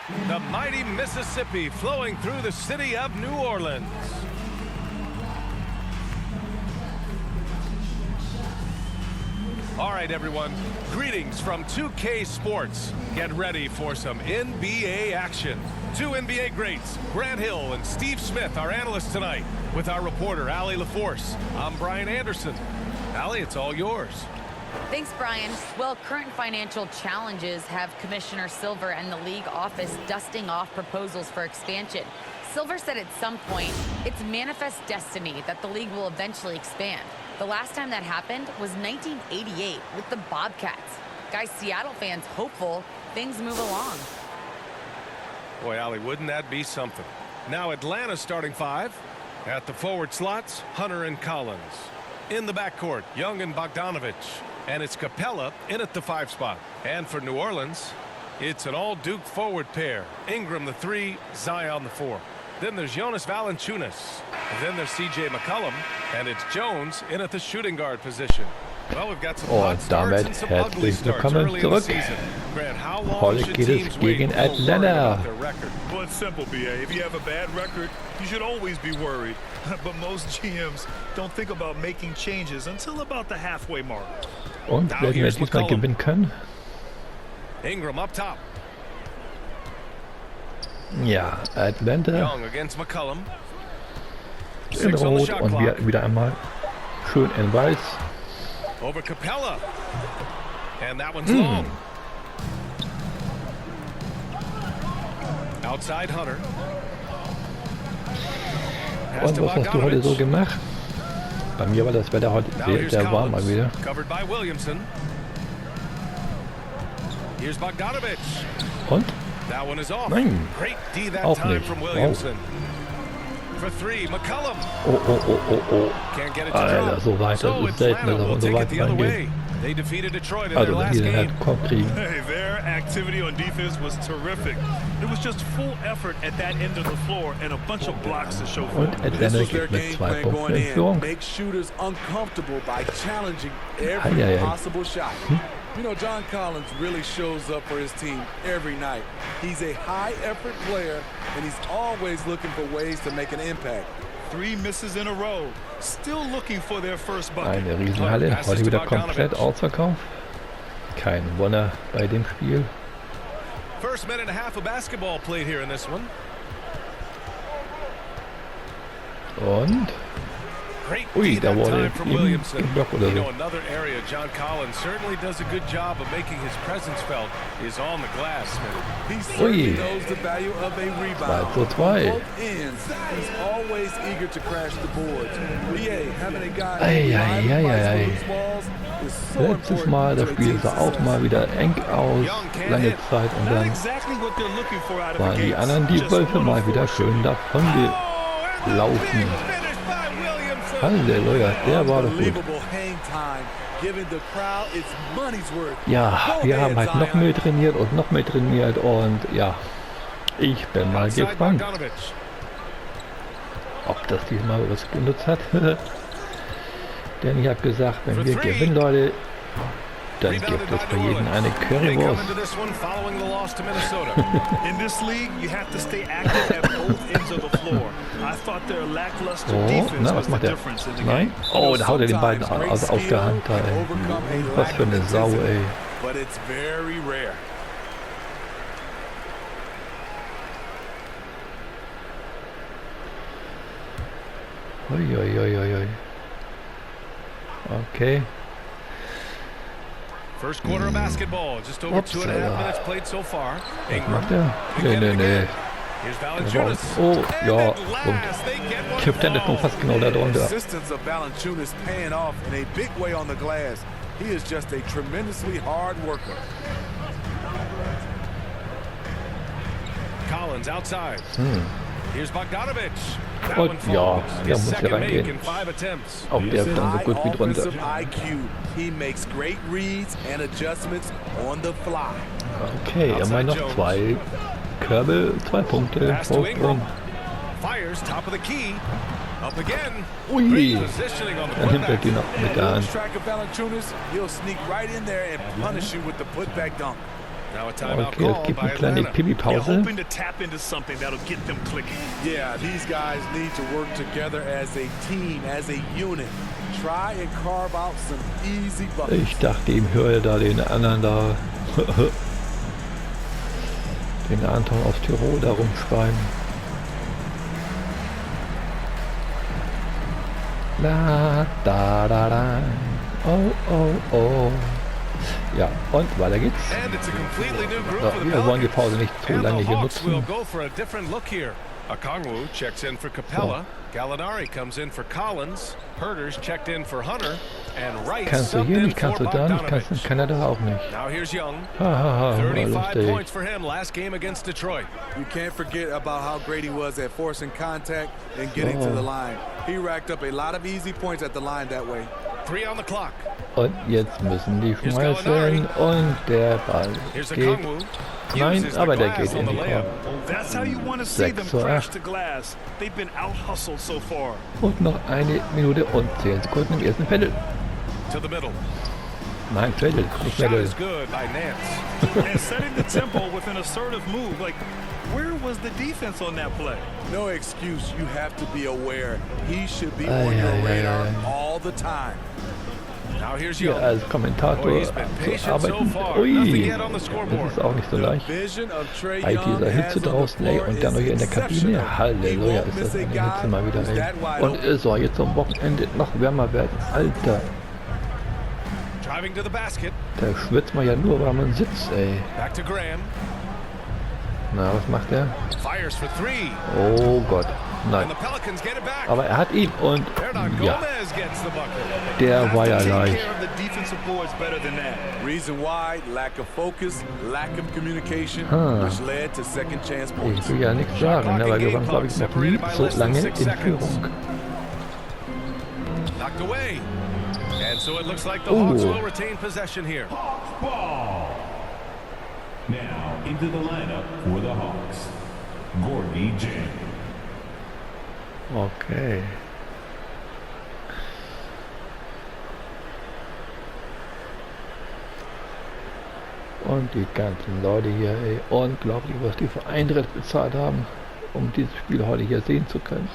The mighty Mississippi flowing through the city of New Orleans. All right, everyone. Greetings from 2K Sports. Get ready for some NBA action. Two NBA greats, Grant Hill and Steve Smith, our analysts tonight, with our reporter, Allie LaForce. I'm Brian Anderson. Allie, it's all yours. Thanks, Brian. Well, current financial challenges have Commissioner Silver and the league office dusting off proposals for expansion. Silver said at some point, it's manifest destiny that the league will eventually expand. The last time that happened was 1988 with the Bobcats. Guys, Seattle fans hopeful things move along. Boy, Allie, wouldn't that be something? Now Atlanta's starting five. At the forward slots, Hunter and Collins. In the backcourt, Young and Bogdanovich. And it's Capella in at the 5 spot. And for New Orleans, it's an all-Duke forward pair. Ingram the 3, Zion the 4. Then there's Jonas Valanciunas. And then there's C.J. McCollum. And it's Jones in at the shooting guard position. Well, we've got some hot starts and some ugly starts early in the season. Grant, how long should teams wait gegen before worrying Atlanta. about their record? Well, it's simple, B.A. If you have a bad record, you should always be worried. But most GMs don't think about making changes until about the halfway mark. Und werden wir diesmal gewinnen können? Ingram up top. Ja, Atlanta Young against McCollum. in 6 on the Rot shot und clock. wieder einmal schön in Weiß. Over Capella. And that one's long. Outside Hunter. Pass Und to was hast du heute so Bogdanovich. gemacht? Bei mir war das Wetter heute Now sehr, here's sehr warm mal Collins. wieder. Covered by Williamson. Here's Bogdanovich. Und? That one is off. Nein. Great D that Auch time nicht. from Williamson. For 3, McCollum. Oh. Can't get it to Alter, drop. so weit, das ist selten, dass er will so take weit it the other reingeht. way. They defeated Detroit in their Also wenn last die den game. halt Korb kriegen. Hey, their activity on defense was terrific. It was just full effort at that end of the floor and a bunch of blocks to show for Und it. Atlanta geht mit 2 Punkten in Führung. Make shooters uncomfortable by challenging every Ei. possible shot. You know, John Collins really shows up for his team every night. He's a high-effort player, and he's always looking for ways to make an impact. 3 misses in a row. Still looking for their first bucket. Eine Riesenhalle, heute wieder komplett ausverkauft. Kein Wunder bei dem Spiel. First minute and a half of basketball played here in this one. Und Great Ui, D da that wurde time from eben Williamson. geblockt oder You know, so. another area John Collins certainly does a good job of making his presence felt is on the glass, Smith. He certainly Ui. knows the value of a rebound. 2:2. Both ends, he's always eager to crash the boards. BA, having a guy Ei. loose balls is so Letztes Mal, das Spiel sah auch mal wieder eng aus, lange Zeit und Not dann exactly what they're looking for out of waren the die gates. anderen die Just Wölfe one mal of wieder four. schön davon gelaufen. Finished by Williamson. Halleluja, der war doch gut. Unbelievable hang time, giving the crowd its money's worth. Ja, Go wir ahead, haben halt noch Zion. mehr trainiert und ja, ich bin mal Outside gespannt, Bogdanovich. ob das diesmal was genutzt hat. Denn ich habe gesagt, wenn wir gewinnen, Leute, dann Rebounded gibt es by für New jeden Orleans. eine They come Currywurst. into this one following the loss to Minnesota. In this league, you have to stay active at both ends of the floor. I thought their lackluster Oh, defense na, was was the macht der? difference in the Nein? game. Oh, da haut er den beiden Sometimes also great auf der Hand. skill can Ey. overcome a Was lack für of eine Sau, intensity, ey. But it's very rare. Ui. Okay. First quarter of basketball, just over Ups, 2.5 minutes played so far. Was Ingram. macht er? Again and Nee. again. Here's Valanciunas. Oh, And ja, at last, they get one Kippt er fall. fast genau da drunter. Assistance of Valanciunas paying off in a big way on the glass. He is just a tremendously hard worker. Collins outside. Here's Bogdanovich. That Und one ja, falls. der His muss ja second make reingehen. in 5 attempts. Auch der ist dann so High gut wie drunter. offensive IQ. He makes great reads and adjustments on the fly. Okay, immerhin noch 2 Körbe, 2 Punkte. Pass to Ingram. Vorsprung. Fires, top of the key. Up again. Ui. Great positioning on the Dann nimmt er putback. die noch mit der Hand. Lose track of Valanciunas, he'll sneak right in there and punish you with the putback dunk. Now a timeout Okay, es call gibt by eine kleine Atlanta. Yeah, Pipi-Pause. hoping to tap into something that'll get them clicking. Yeah, these guys need to work together as a team, as a unit. Try and carve out some easy buckets. Ich dachte, ihm höre da den anderen da, den Anton aus Tirol da rumschreien. La da da da. Oh oh oh. Ja, und weiter geht's. And it's a completely new group So, for the wir wollen die Pelicans. Pause nicht zu And lange the hier Hawks will nutzen. go for a different look here. Okongwu checks in for Capella. Gallinari comes in for Collins. Herters checked in for Hunter. And Wright Kannst du subbed hier in nicht, kannst for du da nicht, kannst du in Bogdanovich. Kanada auch nicht. Now here's Young. Hahaha, 35 lustig. points for him last game against Detroit. You can't forget about how great he was at forcing contact and getting to the line. He racked up a lot of easy points at the line that way. 3 on the clock. Und jetzt müssen die schmeißen und der Ball Here's geht. Okongwu. Nein, Uses the aber der glass geht on in the die layup. Korb. That's how you want to see them 6:8. crash to glass. They've been out-hustled so far. Und noch 1 Minute und 10 Sekunden im ersten Viertel. To the middle. Nein, Viertel, nicht Shot Viertel. is good by Nance. And setting the tempo with an assertive move. Like, where was the defense on that play? No excuse. You have to be aware. He should be Ay, on your ay, ay, radar ay. all the time. Now here's Hier Young. als Kommentator Boy, he's been zu patient so arbeiten. far. Ui, Nothing yet on the das scoreboard. ist auch nicht so The leicht. vision of Trae Bei Young dieser Hitze has on the draußen, ey, floor und dann noch hier in der is Kabine. exceptional. Halleluja, He ist won't das miss a eine guy Hitze mal wieder, who's ey. that wide Und open. es soll jetzt am Wochenende noch wärmer werden. Alter, Driving to the basket. da schwitzt man ja nur, weil man sitzt, ey. Back to Graham. Na, was macht er? Fires for 3. Oh Gott, And nein. the Pelicans get it back. Aber er hat ihn und Hernan ja, Gomez gets the bucket. der war ja Have to take leicht. care of the defensive boards better than that. Reason why, lack of focus, lack of communication, which led to second chance points. Ich will ja nichts sagen, aber wir waren, glaube ich, noch nie so lange in Führung. Knocked away. And so it looks like the Ooh. Hawks will retain possession here. Ball. Now into the lineup for the Hawks. Gordy Jang. Okay. Und die ganzen Leute hier, ey, unglaublich, was die für Eintritt bezahlt haben, um dieses Spiel heute hier sehen zu können.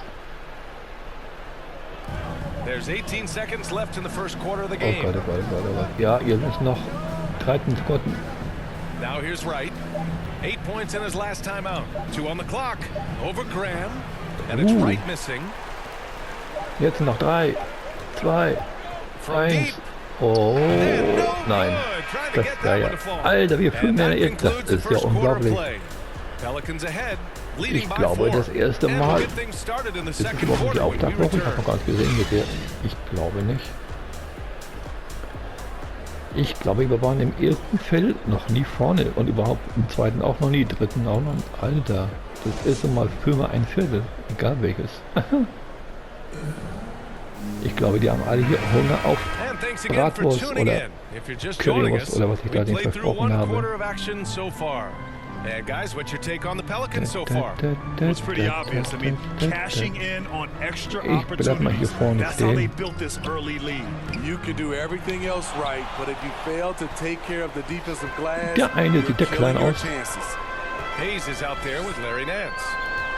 There's 18 seconds left in the first quarter of the Oh game. Gott, oh Gott, oh Gott, oh Gott. Ja, ihr müsst noch 13 Sekunden. Now here's Wright. 8 points in his last timeout. 2 on the clock. Over Graham. And it's Wright missing. Jetzt noch 3, 2, From 1. deep. Oh, And no nein. good. Trying to Das get war that ja... one to fall. Alter, wir führen And ja that jetzt. Das concludes the ist ja first quarter unglaublich. play. Pelicans ahead. Leading Ich by glaube, 4. das erste And Mal. we'll get things started in the Ist es second überhaupt nicht die quarter when we Auftaktwoche? Ich habe return. noch gar nicht gesehen mit der. Ich glaube nicht. Ich glaube, wir waren im ersten Feld noch nie vorne und überhaupt im zweiten auch noch nie, dritten auch noch. Alter, das erste Mal für mal ein Viertel, egal welches. Ich glaube, die haben alle hier Hunger auf And thanks again for Bratwurst tuning oder in. If you're just joining Currywurst us, oder was ich we da denen played through versprochen one habe. quarter of action so far. And guys, what's your take on the Pelicans so far? Well, it's pretty obvious. I mean, cashing in on extra Ich bleib mal hier opportunities. vorne That's how they stehen. built this early lead. You can do everything else right, but if you fail to take care of the defensive glass, Der eine you're sieht ja killing klein your aus. chances. Hayes is out there with Larry Nance.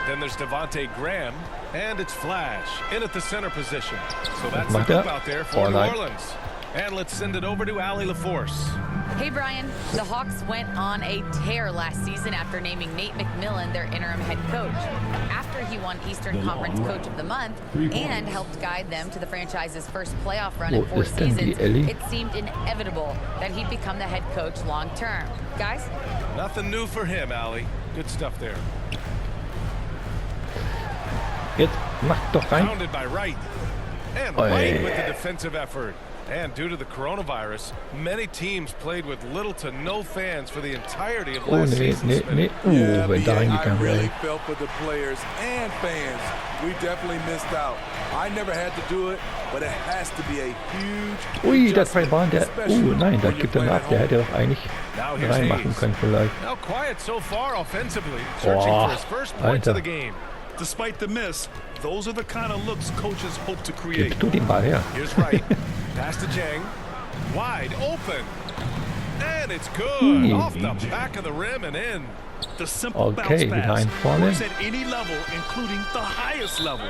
Then there's Devontae Graham, and it's Flash in at the center position. So that's the macht group er? out there for Oh, New nein. Orleans. And let's send it over to Allie LaForce. Hey, Brian. The Hawks went on a tear last season after naming Nate McMillan their interim head coach. After he won Eastern Conference Coach of the Month and helped guide them to the franchise's first playoff run in Wo 4 ist denn die seasons, Ellie? it seemed inevitable that he'd become the head coach long term. Guys? Nothing new for him, Allie. Good stuff there. Jetzt macht doch rein. Pounded by Wright. And Oi. White with the defensive effort. And due to the coronavirus, many teams played with little to no fans for the entirety of Oh last nee, season's nee, spin. nee. Yeah, Wenn da BA, I reingegangen really wäre. felt for the players and fans. We definitely missed out. I never had to do it, but it has to be a huge Ui, der adjustment, Freibahn, der... especially nein, da when you're gibt er playing ab. at Der home. hätte doch eigentlich Now here's reinmachen Hayes. können vielleicht. Now quiet so far offensively, searching Boah, for his first points of Alter. the game. Despite the miss, those are the kind of looks coaches hope to create. Gibst du den Ball her? Here's Wright. Pass to Jang. Wide open. And it's good. Off the back of the rim and in. The simple bounce Okay, wieder pass ein vorne. works at any level, including the highest level.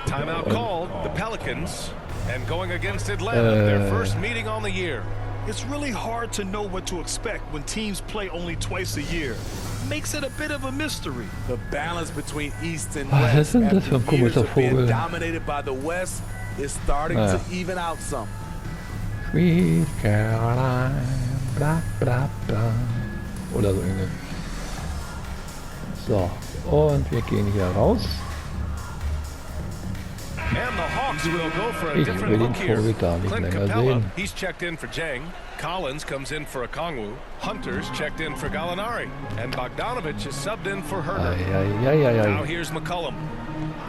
Timeout called. The Pelicans. And going against Atlanta, their first meeting on the year. It's really hard to know what to expect when teams play only twice a year. Makes it a bit of a mystery. The balance between East and Was West ist denn das after für ein years komischer of being Vogel? dominated by the West is starting to even out some. Sweet Caroline, bla bla bla. Oder so ähnlich. So, und wir gehen hier raus. And the Hawks will go for a Ich different will den look here. Vogel da nicht Clint länger Capella, sehen. he's checked in for Jang. Collins comes in for Okongwu. Hunter's checked in for Gallinari. And Bogdanovich is subbed in for Herder. Now Eieieiei. here's McCollum.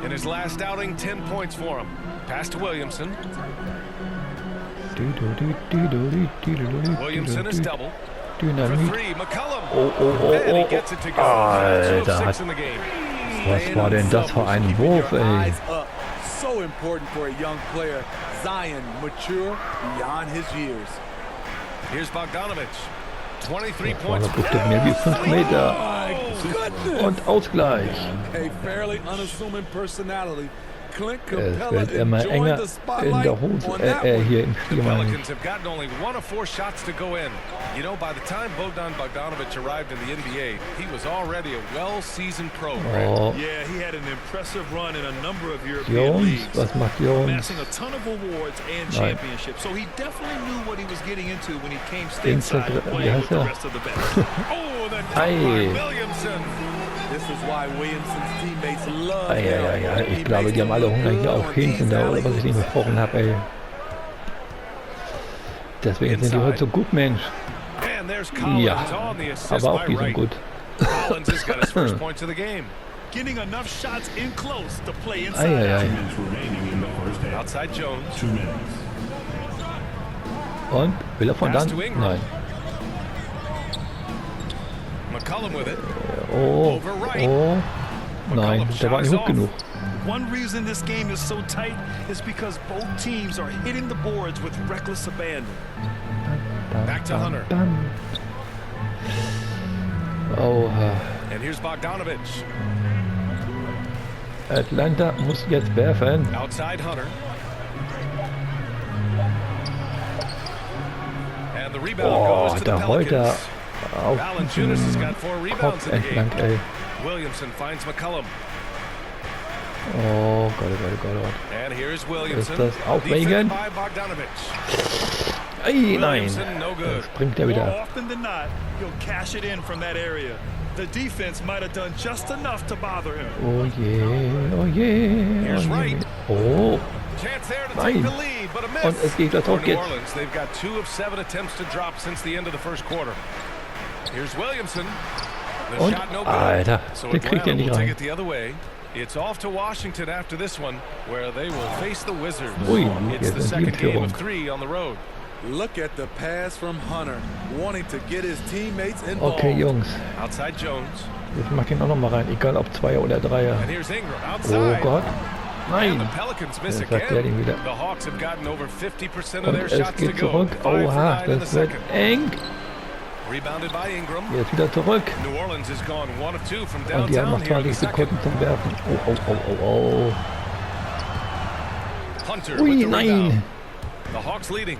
In his last outing, 10 points for him. Pass to Williamson. Williamson is double. For Dynamit. three, McCollum. Oh, And he gets it to go. Alter, 2 of 6 hat- in the game. Was war denn das für ein Wurf, ey? Eyes up. So important for a young player. Zion, mature beyond his years. Here's Bogdanovich. 23 War points. doch bestimmt mehr wie 5 Meter. Goodness. Und Ausgleich. A fairly unassuming personality. Clint Es Capella wird immer enjoying enger the in spotlight der Hose, on that one. hier im The Spiel, meine ich. Pelicans have gotten only 1 of 4 shots to go in. You know, by the time Bogdanovich arrived in the NBA, he was already a well-seasoned pro. Oh, Yeah, he had an impressive run in a number of European Jones, leagues, was macht Jones? amassing a ton of awards and Nein. championships. So he definitely knew what he was getting into when he came Insta- stateside wie playing with heißt the er? rest of the best. Oh, the dunk Ei. by Williamson. This is why Williamson's teammates love Eieiei, ich glaube, die haben alle Hunger hier auf hinten da, oder was ich nicht besprochen habe, ey. Deswegen sind die heute so gut, Mensch. And there's Collins Ja, on the assist aber auch by die sind Wright. gut. Collins has got his first points of the game. Getting enough shots in close to play inside out. Eieiei. Minutes remaining in the first half. Outside Jones. 2 minutes. Und? Will er von Pass dann? to Ingram. Nein. McCollum with it. Oh, Over Wright. oh. Nein, der war nicht hoch genug. One reason this game is so tight is because both teams are hitting the boards with reckless abandon. Back to Hunter. Oh, And here's Bogdanovich. Atlanta muss jetzt werfen. Outside Hunter. And the rebound Oh, goes to the da rollt er Pelicans. auf Valanciunas has den got 4 rebounds Kopf in the game. entlang, ey. Williamson finds McCollum. Oh Gott, oh Gott, oh Gott. And here's Williamson. Ist das aufregend? Defended by Bogdanovich. Ei, nein. Williamson, no Da good. springt er More wieder. often than not, he'll cash it in from that area. The defense might have done just enough to bother him. Oh je, oh je. Here's Oh, je. Wright. Oh, Chance there to Nein. take the lead, but a miss. Und es geht gleich For auf New geht's. Orleans, they've got 2 of 7 attempts to drop since the end of the first quarter. Here's Williamson. The Und, shot no good. Alter, So den kriegt Atlanta er nicht will take rein. it the other way. It's off to Washington after this one, where they will face the Wizards. Ui, It's jetzt the sind die in second game of Führung. 3 on the road. Look at the pass from Hunter, wanting to get his teammates involved. Okay, Jungs. Outside Jones. Jetzt mach ich ihn auch noch mal rein. Egal ob Zweier oder Dreier. And here's Ingram Oh outside. Gott. And the Nein. Pelicans miss Jetzt hat der den again. wieder. The Hawks have gotten over 50% of Und their es shots to geht go. zurück. 5 for Oha, 9 in the das wird second. eng. Rebounded by Ingram. Jetzt wieder zurück. New Orleans has gone 1 of 2 from Und die haben downtown noch here in the 20 second. Sekunden zum Werfen. Oh, oh, oh, oh, Hunter oh. Ui, with the rebound. nein. The Hawks leading.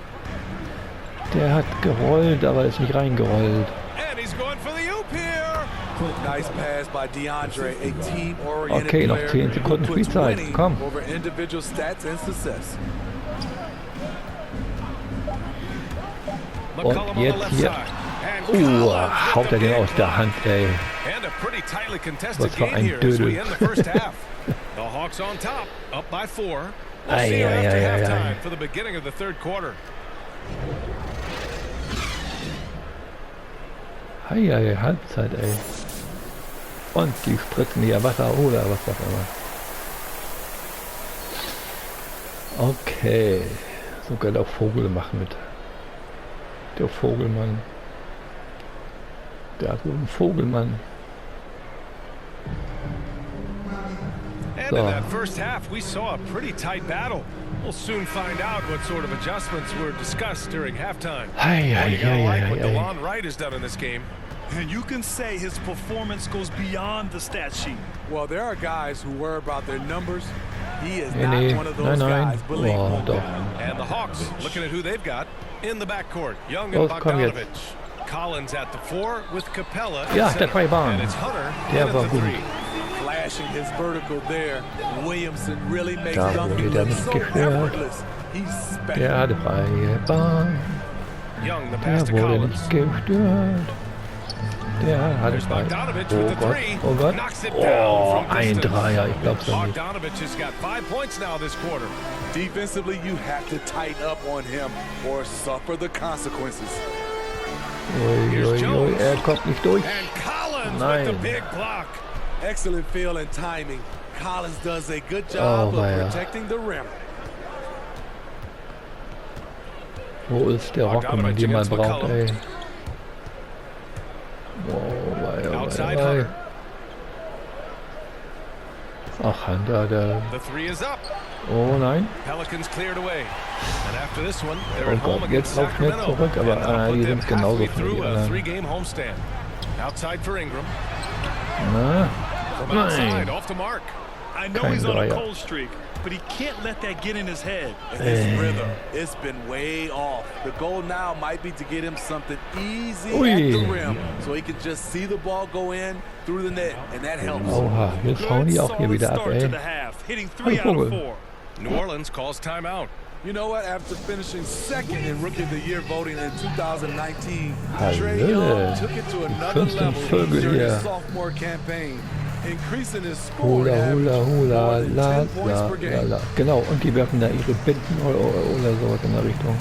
Der hat gerollt, aber ist nicht reingerollt. And he's going for the oop here. Nice pass by DeAndre, a team-oriented Okay, noch player 10 Sekunden who puts Spielzeit. winning Komm. over individual stats and success. Und McCollum on the jetzt left hier. side. And Collins Haut er den aus der Hand, ey. And a pretty tightly contested Was für game ein here as we Dödel. end the first half. The Hawks on top, up by 4. We'll Ei, see you ei, after ei, ei, halftime ei. for the beginning of the third quarter. Heieiei, Halbzeit, ey. Und die spritzen hier Wasser oder was auch immer. Okay. Sogar der Vogel macht mit. Der Vogelmann. Der hat wohl einen Vogelmann. And in that first half, we saw a pretty tight battle. We'll soon find out what sort of adjustments were discussed during halftime. You gotta like what DeLon Wright has done in this game. And you can say his performance goes beyond the stat sheet. Well, there are guys who worry about their numbers. He is not one of those guys, believe me. And the Hawks, looking at who they've got in the backcourt. Young and Bogdanovich. Collins at the 4 with Capella. Ja, der Freibahn. And it's Hunter Der war gut. Flashing his vertical there. Williamson really makes Da dunking wurde der look nicht so gestört. effortless. He's special. Der hatte freie Bahn. Young, the pass Der to wurde Collins. nicht gestört. Der hatte frei. Oh Gott. Oh, ein Dreier. Ich glaub's doch nicht. Bogdanovich has got 5 points now this quarter. Defensively, you have to tighten up on him or suffer the consequences. Ui, er kommt nicht durch. And Collins Nein. with the big block. Excellent feel and timing. Collins does a good job of protecting the rim. Wo ist der Rock, wenn man den mal braucht, ey? Oh, Ach, Hunter, der... The 3 is up. Oh nein. Pelicans cleared away. And after this one, Oh they're at home Gott, against jetzt auch schnell Sacramento. zurück, aber And that'll die put them sind genauso halfway für through die a anderen. 3-game homestand. Outside for Ingram. Na? From outside, Nein. off to Mark. I know Kein he's on a Dreier. cold streak, but he can't let that get in his head. And his rhythm, it's been way off. The goal now might be to get him something easy Ui. at the rim so he can just see the ball go in through the net, and that helps. Oha, jetzt hauen die auch hier Solid wieder ab, start to ey. the half, hitting 3 out Vogel. of 4. New Orleans calls timeout. You know what? After finishing second in Rookie of the Year voting in 2019, Hallöle. Trae Young took it to another 15 level Vögel during hier. his sophomore campaign, increasing his scoring Hula, average hula, to hula, more than la, 10 points la, per la, game. la. Genau, und die werfen da ihre Binden oder sowas in der Richtung.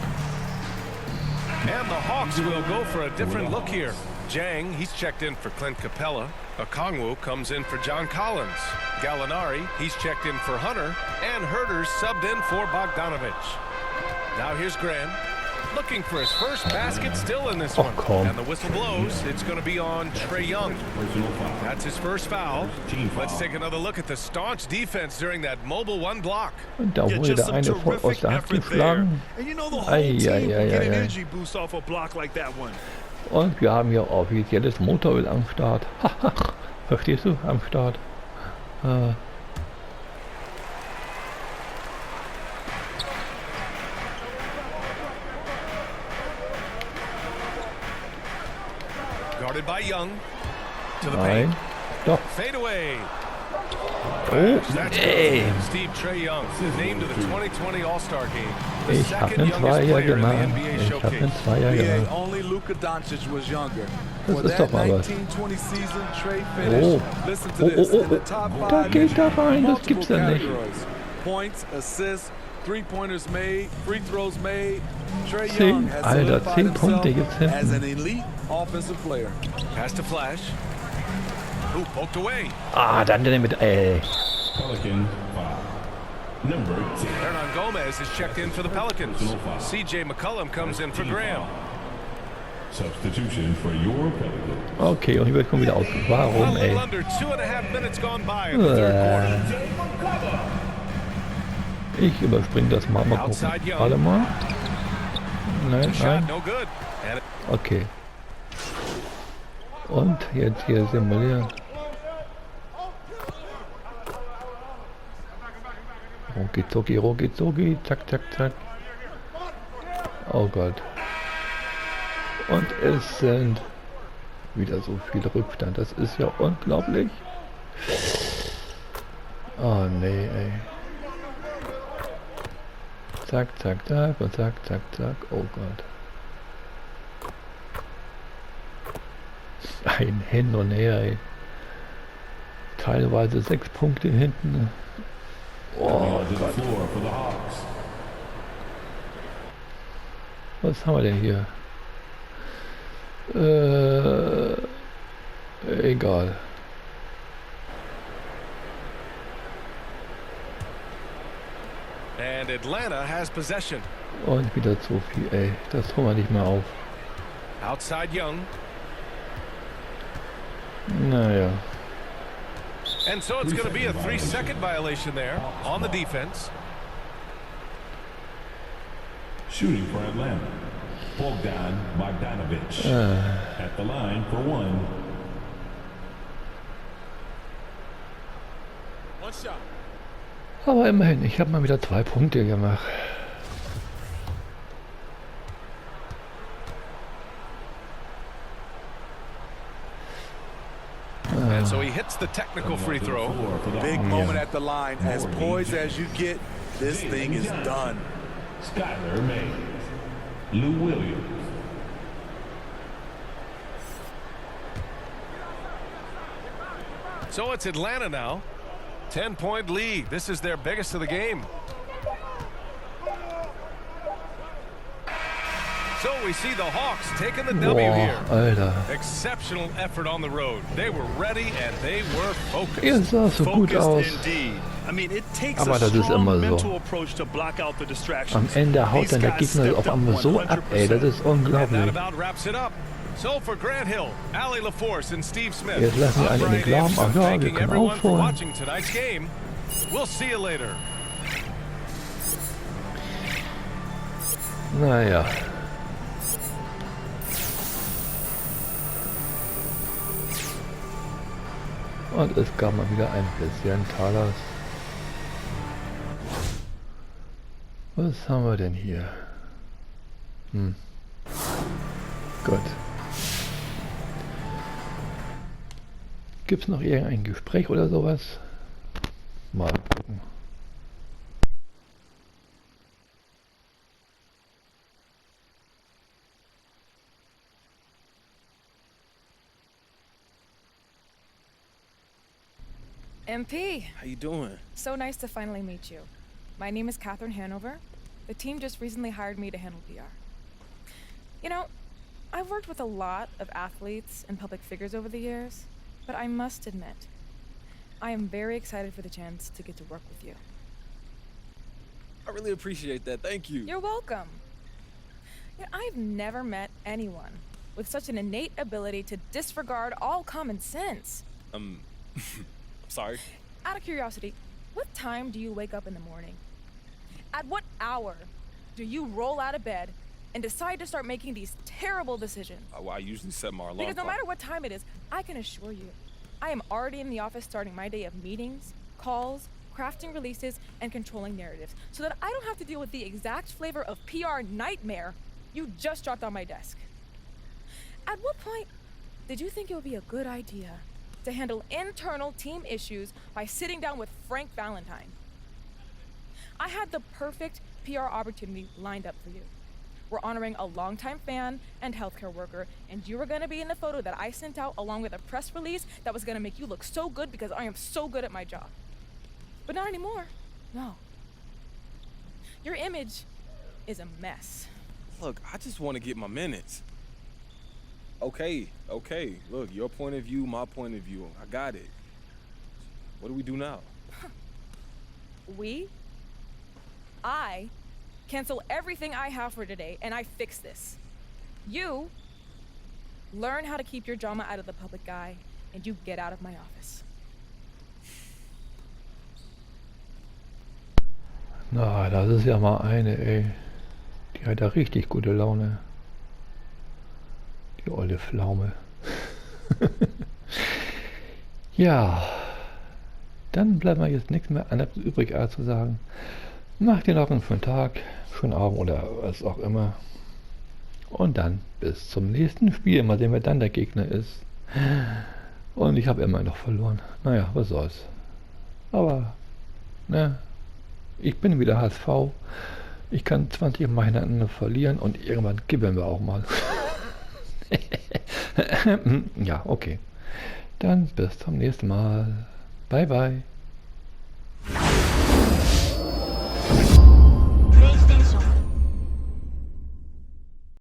And the Hawks will go for a different look here. Jang, he's checked in for Clint Capella. Okongwu comes in for John Collins. Gallinari, he's checked in for Hunter. And Herter's subbed in for Bogdanovich. Now here's Graham. Looking for his first basket still in this one. komm. And the whistle blows. It's going to be on Trae Young. That's his first foul. Let's take another look at the staunch defense during that mobile 1 block. Und da Yeah, wurde just der eine some voll aus terrific der Hand effort there. geschlagen. And you know the whole Ei, team ei, will ei, get an ei, ei. energy boost off a block like that one. Und wir haben hier offizielles Motoröl am Start. Verstehst du? Am Start. Guarded by Young. To the Nein. paint. Doch. Fade away. Oh, That's ey. good. Steve Trae Young, named to the 2020 All-Star game. The Ich hab second einen youngest Zweier player in the gemacht. NBA Ich hab einen showcase. Zweier Yeah, gemacht. only Luka Doncic was younger. Das For ist that doch mal was. 1920 season, Trae Oh. finished. Listen to this. In the top Da 5 geht er rein, das multiple gibt's ja nicht. categories. Points, assists, three-pointers made, free throws made. Trae 10, Young has Alter, solidified 10 Punkte himself gibt's as an hinten. elite offensive player. Pass to Flash. Who poked away? Ah, dann der mit, ey. Pelican foul. Number 10. Hernan Gomez is checked in for the Pelicans. C.J. McCollum comes in for Graham. Substitution for your Pelicans. Okay, und ich werde schon wieder aus. A Warum, little ey? under 2.5 minutes gone by in the third quarter. Ich überspringe das mal. Mal gucken. Outside Young. Warte mal. Nein, Shot nein. no good. And Okay. Und jetzt hier simulieren. Rucki zucki, rucki zucki, zack, zack, zack. Oh Gott. Und es sind wieder so viel Rückstand. Das ist ja unglaublich. Oh nee, ey. Zack, zack, zack und zack, zack, zack. Oh Gott. Ein Hin und Her, ey. Teilweise 6 Punkte hinten. Oh To the Gott. floor for the Hawks. Was haben wir denn hier? Egal. And Atlanta has possession. Und wieder zu viel, ey. Das holen wir nicht mehr auf. Outside Young. Naja. And so it's going to be a 3-second violation there on the defense. Shooting for Atlanta, Bogdanovich at the line for one. One shot. Aber immerhin, ich habe mal wieder 2 Punkte gemacht. And so he hits the technical free throw. Big moment at the line. As poised as you get, this thing is done. Skylar Mays, Lou Williams. So it's Atlanta now. 10-point lead. This is their biggest of the game. So we see the Hawks taking the W Boah, here. Alter. Exceptional effort on the road. They were ready and they were focused. Ihr sah so gut aus. I mean, it takes Aber a das ist strong immer so. mental approach to block out the Am distractions. Ende haut dann der These Gegner guys auf einmal stepped so up ab, ey. Das 100%. ist And that unglaublich. about wraps it up. So for Grant Hill, Allie LaForce and Steve Smith. Jetzt lassen wir I'm alle in den Brian Glauben, Anderson, ach ja, wir thanking können everyone for aufholen. watching tonight's game. We'll see you later. Naja. Und es gab mal wieder ein bisschen Talas. Was haben wir denn hier? Gut. Gibt es noch irgendein Gespräch oder sowas? Mal gucken. MP, How you doing? so nice to finally meet you. My name is Catherine Hanover. The team just recently hired me to handle PR. You know, I've worked with a lot of athletes and public figures over the years, but I must admit, I am very excited for the chance to get to work with you. I really appreciate that. Thank you. You're welcome. You know, I've never met anyone with such an innate ability to disregard all common sense. Sorry. Out of curiosity, what time do you wake up in the morning? At what hour do you roll out of bed and decide to start making these terrible decisions? Well, I usually set my alarm Because no clock. matter what time it is, I can assure you, I am already in the office starting my day of meetings, calls, crafting releases, and controlling narratives, so that I don't have to deal with the exact flavor of PR nightmare you just dropped on my desk. At what point did you think it would be a good idea to handle internal team issues by sitting down with Frank Valentine? I had the perfect PR opportunity lined up for you. We're honoring a longtime fan and healthcare worker, and you were gonna be in the photo that I sent out along with a press release that was gonna make you look so good because I am so good at my job. But not anymore. No. Your image is a mess. Look, I just want to get my minutes. Okay. Look, your point of view, my point of view. I got it. What do we do now? I cancel everything I have for today and I fix this. You learn how to keep your drama out of the public eye and you get out of my office. Na, das ist ja mal eine, ey. Die hat ja richtig gute Laune. Die olle Pflaume. Ja, dann bleibt mir jetzt nichts mehr anderes übrig, als zu sagen, macht dir noch einen schönen Tag, schönen Abend oder was auch immer. Und dann bis zum nächsten Spiel. Mal sehen, wer dann der Gegner ist. Und ich habe immer noch verloren. Naja, was soll's. Aber, ne, ich bin wieder HSV. Ich kann 20 Mal hintereinander verlieren und irgendwann gewinnen wir auch mal. Ja, okay. Dann bis zum nächsten Mal. Bye, bye.